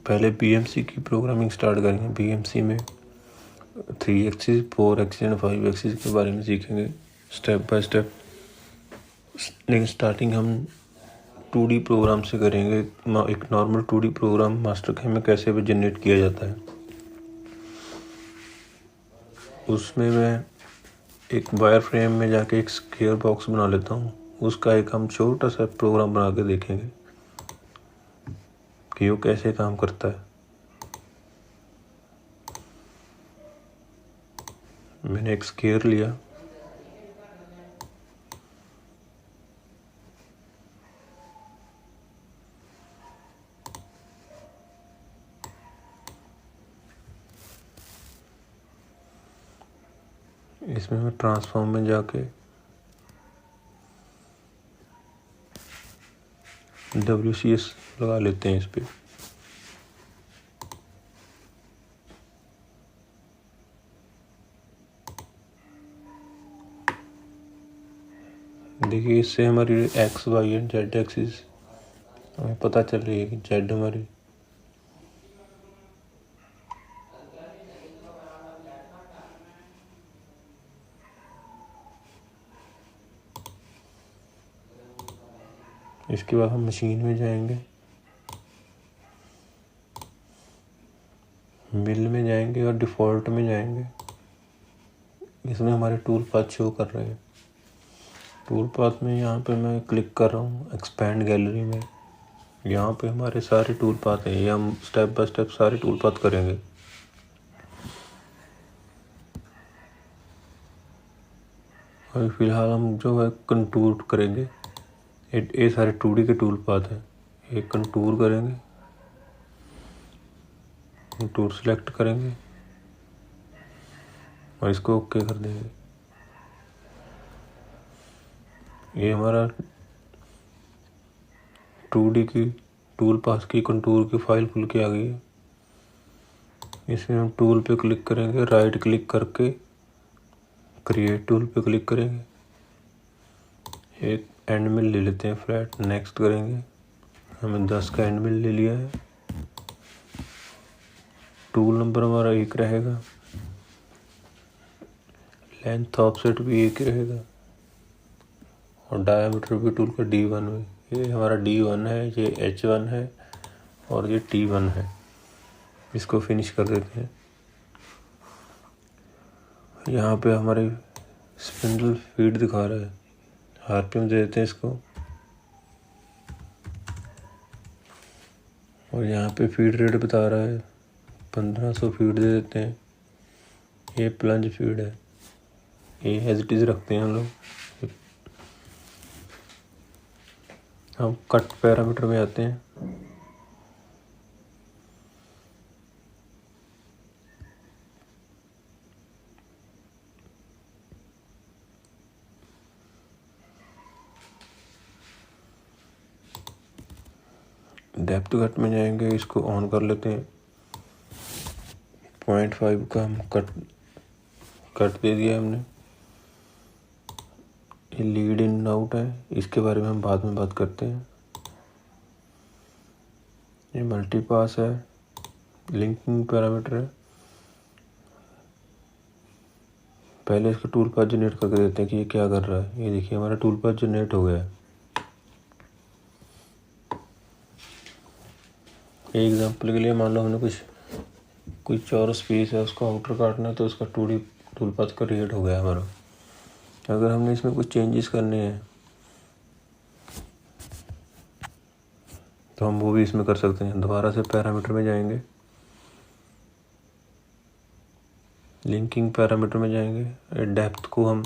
पहले BMC की programming start करेंगे। BMC में 3 एक्सिस, 4 एक्सिस एंड 5 एक्सिस के बारे में सीखेंगे स्टेप बाय स्टेप। लेकिन स्टार्टिंग हम 2D प्रोग्राम से करेंगे। एक नॉर्मल 2D प्रोग्राम मास्टरकैम में कैसे भी जनरेट किया जाता है, उसमें मैं एक वायर फ्रेम में जाके एक स्क्वायर बॉक्स बना लेता हूँ। उसका एक हम छोटा सा प्रोग्राम बना के देखेंगे कि वो कैसे काम करता है। मैंने एक स्क्वायर लिया, इसमें मैं ट्रांसफॉर्म में जाके WCS लगा लेते हैं इस पे। देखिए इससे हमारी X, Y and Z axis हमें पता चल रही है कि Z हमारी इसके बाद हम मशीन में जाएंगे, मिल में जाएंगे और डिफ़ॉल्ट में जाएंगे। इसमें हमारे टूल पाथ शो कर रहे हैं। टूल पाथ में यहाँ पे मैं क्लिक कर रहा हूँ एक्सपैंड गैलरी में। यहाँ पे हमारे सारे टूल पाथ हैं, ये हम स्टेप बाय स्टेप सारे टूल पाथ करेंगे। अभी फ़िलहाल हम जो है कंटूर करेंगे। ये सारे 2D के टूल पाथ हैं। ये कंटूर करेंगे, कंटूर सेलेक्ट करेंगे और इसको ओके कर देंगे। ये हमारा 2D की टूल पाथ की कंटूर की फाइल खुल के आ गई है। इसमें हम टूल पे क्लिक करेंगे, राइट क्लिक करके क्रिएट टूल पे क्लिक करेंगे। एक एंड मिल ले लेते हैं फ्लैट, नेक्स्ट करेंगे। हमें 10 का एंड मिल ले लिया है। टूल नंबर हमारा 1 रहेगा, लेंथ ऑफसेट भी 1 रहेगा और डायमीटर भी टूल का D1 है। ये हमारा D1 है, ये H1 है और ये T1 है। इसको फिनिश कर देते हैं। यहाँ पे हमारे स्पिंडल फीड दिखा रहा है, RPM दे देते हैं इसको और यहाँ पे फीड रेट बता रहा है 1500 फीड दे देते हैं। ये प्लंज फीड है, ये एज इट इज रखते हैं हम लोग। हम कट पैरामीटर में आते हैं। डेप्थ कट में जाएंगे, इसको ऑन कर लेते हैं। 0.5 का हम कट दे दिया हमने। ये लीड इन आउट है, इसके बारे में हम बाद में बात करते हैं। ये मल्टी पास है, लिंकिंग पैरामीटर है। पहले इसका टूल पाथ जनरेट करके देते हैं कि ये क्या कर रहा है। ये देखिए हमारा टूल पाथ जनरेट हो गया है। एग्जांपल के लिए मान लो हमने कोई चौरस पीस है, उसको आउटर काटना है, तो उसका टूल पाथ क्रिएट हो गया हमारा। अगर हमने इसमें कुछ चेंजेस करने हैं तो हम वो भी इसमें कर सकते हैं। दोबारा से पैरामीटर में जाएंगे, लिंकिंग पैरामीटर में जाएंगे। डेप्थ को हम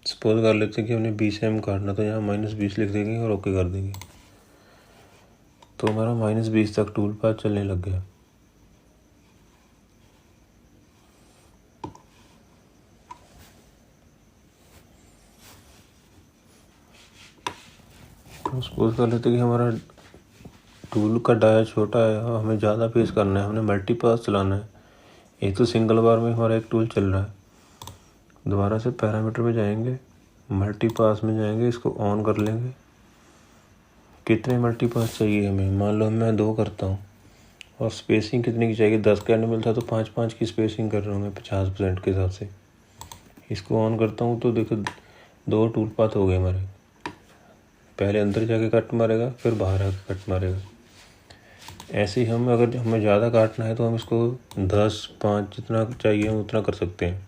सपोज कर लेते हैं कि हमने 20 mm काटना, तो यहाँ -20 लिख देंगे और ओके कर देंगे। तो हमारा -20 तक टूल पाथ चलने लग गया। तो सपोज कर लेते हैं कि हमारा टूल का डाया छोटा है और हमें ज़्यादा पेस करना है, हमने मल्टी पास चलाना है। एक तो सिंगल बार में हमारा एक टूल चल रहा है। दोबारा से पैरामीटर में जाएंगे, मल्टी पास में जाएंगे, इसको ऑन कर लेंगे। कितने मल्टी पास चाहिए हमें, मान लो मैं 2 करता हूँ और स्पेसिंग कितनी की चाहिए, 10 का एंड मिल था तो 5-5 की स्पेसिंग कर रहा हूँ मैं 50% के हिसाब से। इसको ऑन करता हूँ तो देखो 2 टूल पाथ हो गए हमारे। पहले अंदर जाके कट मारेगा, फिर बाहर आके कट मारेगा। ऐसे ही हम अगर हमें ज़्यादा काटना है तो हम इसको 10, 5 जितना चाहिए हम उतना कर सकते हैं।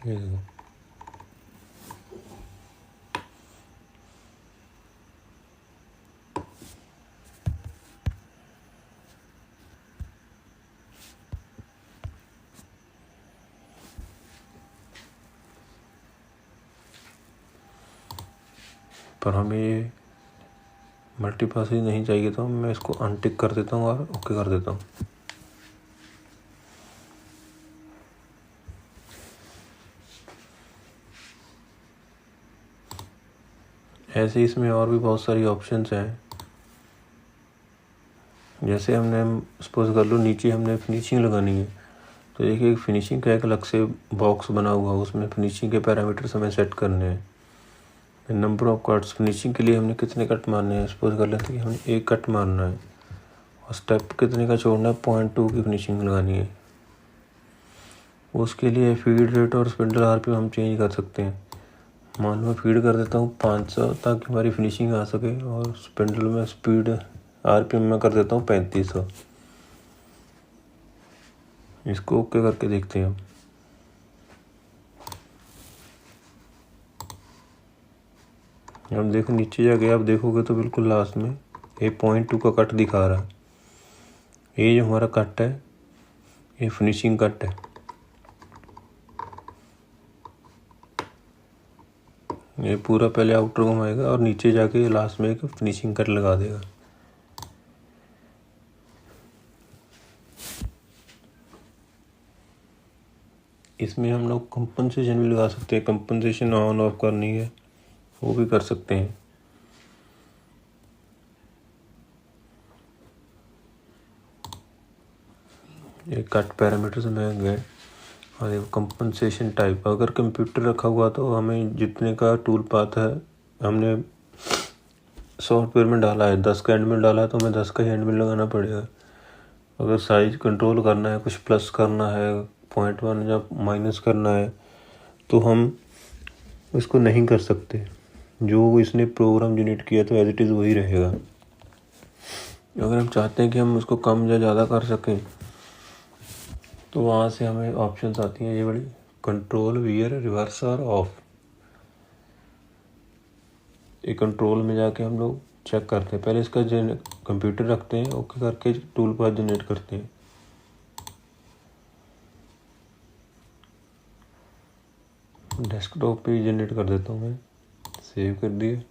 ये देखो, पर हमें ये मल्टीपास नहीं चाहिए तो मैं इसको अनटिक कर देता हूँ और ओके कर देता हूँ। ऐसे ही इसमें और भी बहुत सारी ऑप्शंस हैं। जैसे हमने सपोज कर लो नीचे हमने फिनिशिंग लगानी है, तो देखिए फिनिशिंग का एक अलग से बॉक्स बना हुआ है, उसमें फिनिशिंग के पैरामीटर्स हमें सेट करने हैं। नंबर ऑफ कट्स, फिनिशिंग के लिए हमने कितने कट मारने हैं, सपोज कर लेते हैं कि हमें 1 कट मारना है और स्टेप कितने का छोड़ना है, 0.2 की फिनिशिंग लगानी है। उसके लिए फीड रेट और स्पिंडल आरपीएम हम चेंज कर सकते हैं। मान लो फीड कर देता हूँ 500 ताकि हमारी फिनिशिंग आ सके, और स्पिंडल में स्पीड आरपीएम में कर देता हूँ 3500। इसको ओके करके देखते हैं। अब देखो नीचे जाके आप देखोगे तो बिल्कुल लास्ट में ये 0.2 का कट दिखा रहा है। ये जो हमारा कट है ये फिनिशिंग कट है। ये पूरा पहले आउटर घुमाएगा और नीचे जाके लास्ट में एक फिनिशिंग कट लगा देगा। इसमें हम लोग कंपनसेशन भी लगा सकते हैं। कंपनसेशन ऑन ऑफ करनी है वो भी कर सकते हैं। ये कट पैरामीटर्स में गए और ये कंपनसेशन टाइप। अगर कंप्यूटर रखा हुआ तो हमें जितने का टूल पाथ है हमने सॉफ्टवेयर में डाला है, 10 का एंड मिल डाला है तो हमें 10 का ही एंड मिल लगाना पड़ेगा। अगर साइज कंट्रोल करना है, कुछ प्लस करना है, 0.1 या माइनस करना है तो हम इसको नहीं कर सकते। जो इसने प्रोग्राम जनरेट किया तो एज इट इज़ वही रहेगा। अगर हम चाहते हैं कि हम उसको कम या ज़्यादा कर सकें तो वहाँ से हमें ऑप्शंस आती हैं ये बड़ी, कंट्रोल, वियर, रिवर्स और ऑफ। ये कंट्रोल में जाके हम लोग चेक करते हैं। पहले इसका कंप्यूटर रखते हैं, ओके करके टूल पाथ जनरेट करते हैं। डेस्कटॉप पे जनरेट कर देता हूँ मैं, सेव कर दिए।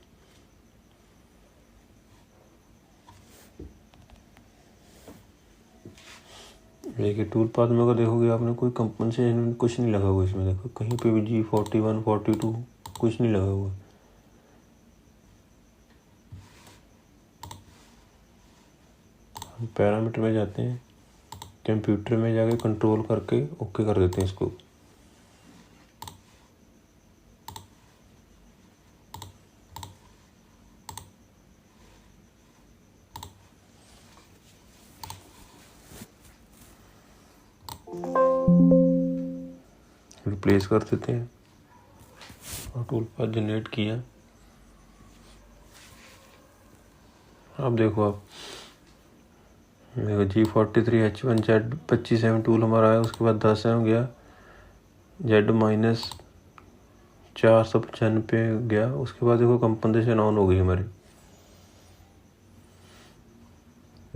देखिए टूल पाथ में अगर देखोगे आपने कोई कंपनसेशन कुछ नहीं लगा हुआ इसमें। देखो कहीं पे भी G41, 42 कुछ नहीं लगा हुआ। हम पैरामीटर में जाते हैं, कंप्यूटर में जाके कंट्रोल करके ओके कर देते हैं इसको। रिप्लेस कर देते हैं और टूल पाथ जनरेट किया। अब देखो आप G43H1 Z25M टूल हमारा आया, उसके बाद 10M गया, Z-495 पे गया। उसके बाद देखो कंपनसेशन ऑन हो गई हमारी।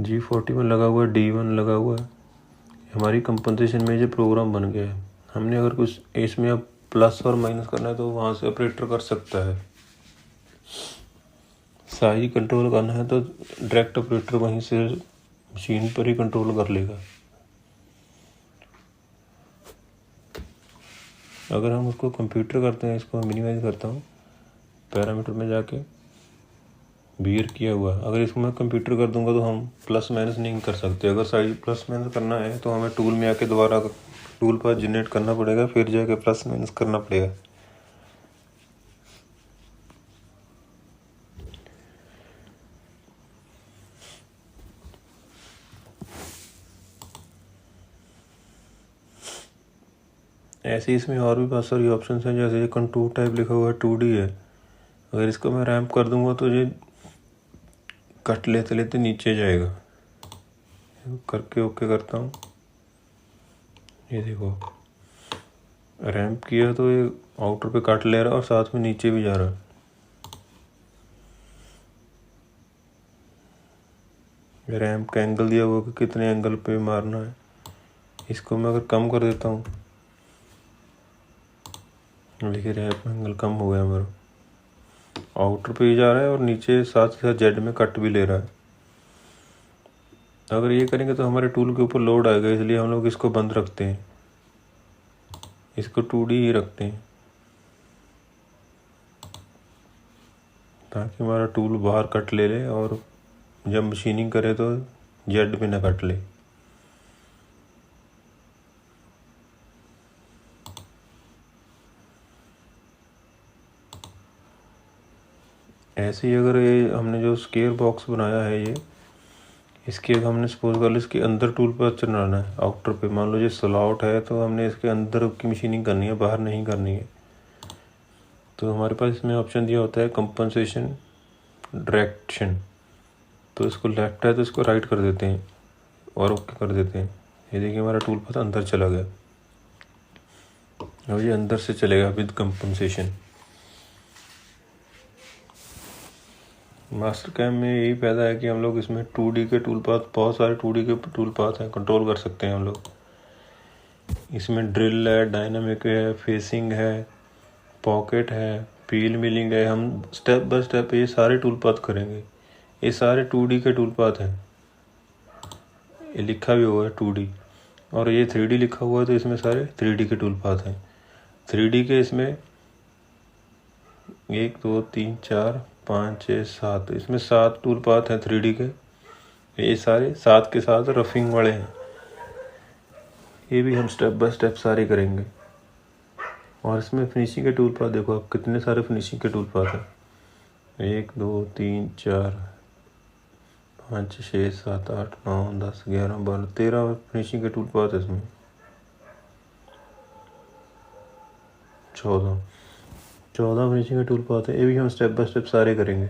G40 में लगा हुआ है, D1 लगा हुआ है। हमारी कंपनसेशन में जो प्रोग्राम बन गया है। हमने अगर कुछ इसमें अब प्लस और माइनस करना है तो वहाँ से ऑपरेटर कर सकता है। साइज कंट्रोल करना है तो डायरेक्ट ऑपरेटर वहीं से मशीन पर ही कंट्रोल कर लेगा। अगर हम उसको कंप्यूटर करते हैं, इसको मिनिमाइज करता हूँ, पैरामीटर में जाके बियर किया हुआ। अगर इसको मैं कंप्यूटर कर दूंगा तो हम प्लस माइनस नहीं कर सकते। अगर साइज प्लस माइनस करना है तो हमें टूल में आके दोबारा टूल पाथ जनरेट करना पड़ेगा, फिर जाके प्लस माइनस करना पड़ेगा। ऐसे ही इसमें और भी बहुत सारी ऑप्शन हैं, जैसे ये कंटूर टाइप लिखा हुआ है 2D है। अगर इसको मैं रैंप कर दूंगा तो ये कट लेते लेते नीचे जाएगा। करके ओके करता हूँ। ये देखो रैंप किया तो ये आउटर पे कट ले रहा है और साथ में नीचे भी जा रहा है। रैंप का एंगल दिया हुआ कि कितने एंगल पे मारना है। इसको मैं अगर कम कर देता हूँ, देखिए रैंप एंगल कम हो गया मेरा, आउटर पे ही जा रहा है और नीचे साथ ही साथ जेड में कट भी ले रहा है। अगर ये करेंगे तो हमारे टूल के ऊपर लोड आएगा, इसलिए हम लोग इसको बंद रखते हैं, इसको 2D ही रखते हैं ताकि हमारा टूल बाहर कट ले ले और जब मशीनिंग करे तो जेड में ना कट ले। ऐसे ही अगर ये हमने जो स्क्वायर बॉक्स बनाया है ये, इसके हमने सपोज कर लो इसके अंदर टूल पर चलाना है आउटर पे, मान लो ये स्लॉट है तो हमने इसके अंदर की मशीनिंग करनी है, बाहर नहीं करनी है। तो हमारे पास इसमें ऑप्शन दिया होता है कंपनसेशन डायरेक्शन, तो इसको लेफ्ट है तो इसको राइट कर देते हैं और ओके कर देते हैं। ये देखिए हमारा टूल पाथ अंदर चला गया, अब ये अंदर से चलेगा विद कंपनसेशन। मास्टर कैम में यही फायदा है कि हम लोग इसमें 2D के टूल पाथ, बहुत सारे 2D के टूल पाथ हैं, कंट्रोल कर सकते हैं हम लोग। इसमें ड्रिल है, डायनामिक है, फेसिंग है, पॉकेट है, पील मिलिंग है। हम स्टेप बाय स्टेप ये सारे टूल पाथ करेंगे। ये सारे 2D के टूल पाथ हैं, ये लिखा भी हुआ है 2D, और ये 3D लिखा हुआ है तो इसमें सारे 3D के टूल पाथ हैं। 3D के इसमें 1 2 3 4 5 6 7, इसमें 7 टूल पाथ हैं 3D के। ये सारे 7 के साथ रफिंग वाले हैं, ये भी हम स्टेप बाय स्टेप सारे करेंगे। और इसमें फिनिशिंग के टूल पाथ देखो आप, कितने सारे फिनिशिंग के टूल पाथ हैं, 1 2 3 4 5 6 7 8 9 10 11 12 13 फिनिशिंग के टूल पाथ है इसमें, 14 फिनिशिंग के टूल पाथ है। ये भी हम स्टेप बाय स्टेप सारे करेंगे।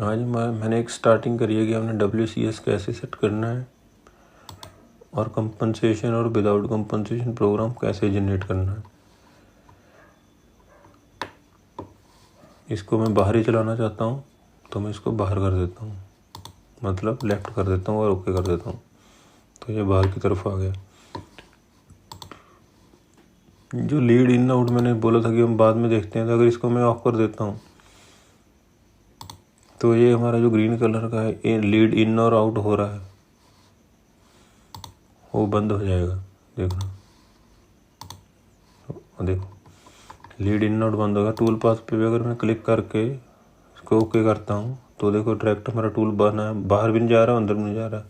आज मैंने एक स्टार्टिंग करी है कि हमने WCS कैसे सेट करना है और कंपनसेशन और विदाउट कंपनसेशन प्रोग्राम कैसे जनरेट करना है। इसको मैं बाहर ही चलाना चाहता हूँ तो मैं इसको बाहर कर देता हूँ, मतलब लेफ्ट कर देता हूँ और ओके कर देता हूँ, तो ये बाहर की तरफ आ गया। जो लीड इन आउट मैंने बोला था कि हम बाद में देखते हैं, तो अगर इसको मैं ऑफ कर देता हूँ तो ये हमारा जो ग्रीन कलर का है, ये लीड इन और आउट हो रहा है, वो बंद हो जाएगा। देखो लीड इन आउट बंद होगा। टूल पाथ पे भी अगर मैं क्लिक करके इसको ओके करता हूँ तो देखो डायरेक्ट हमारा टूल बाहर भी नहीं जा रहा, अंदर भी नहीं जा रहा,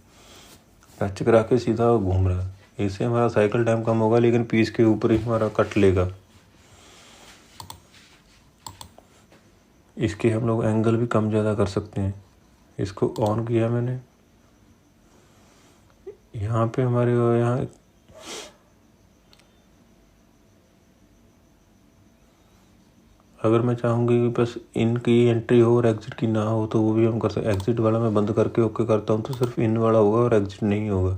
टच करा के सीधा घूम रहा है। इससे हमारा साइकिल टाइम कम होगा, लेकिन पीस के ऊपर ही हमारा कट लेगा। इसके हम लोग एंगल भी कम ज़्यादा कर सकते हैं। इसको ऑन किया मैंने, यहाँ पे हमारे यहाँ अगर मैं चाहूँगी कि बस इनकी एंट्री हो और एग्जिट की ना हो तो वो भी हम कर सकते। एग्जिट वाला मैं बंद करके ओके करता हूँ तो सिर्फ इन वाला होगा और एग्जिट नहीं होगा।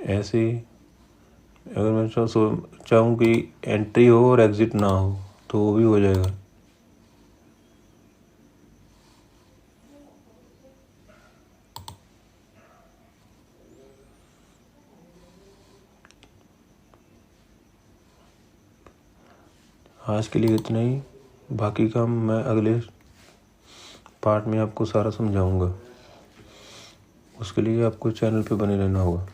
ऐसे ही अगर मैं चाहूँ कि एंट्री हो और एग्जिट ना हो तो वो भी हो जाएगा। आज के लिए इतना ही, बाकी का मैं अगले पार्ट में आपको सारा समझाऊंगा। उसके लिए आपको चैनल पे बने रहना होगा।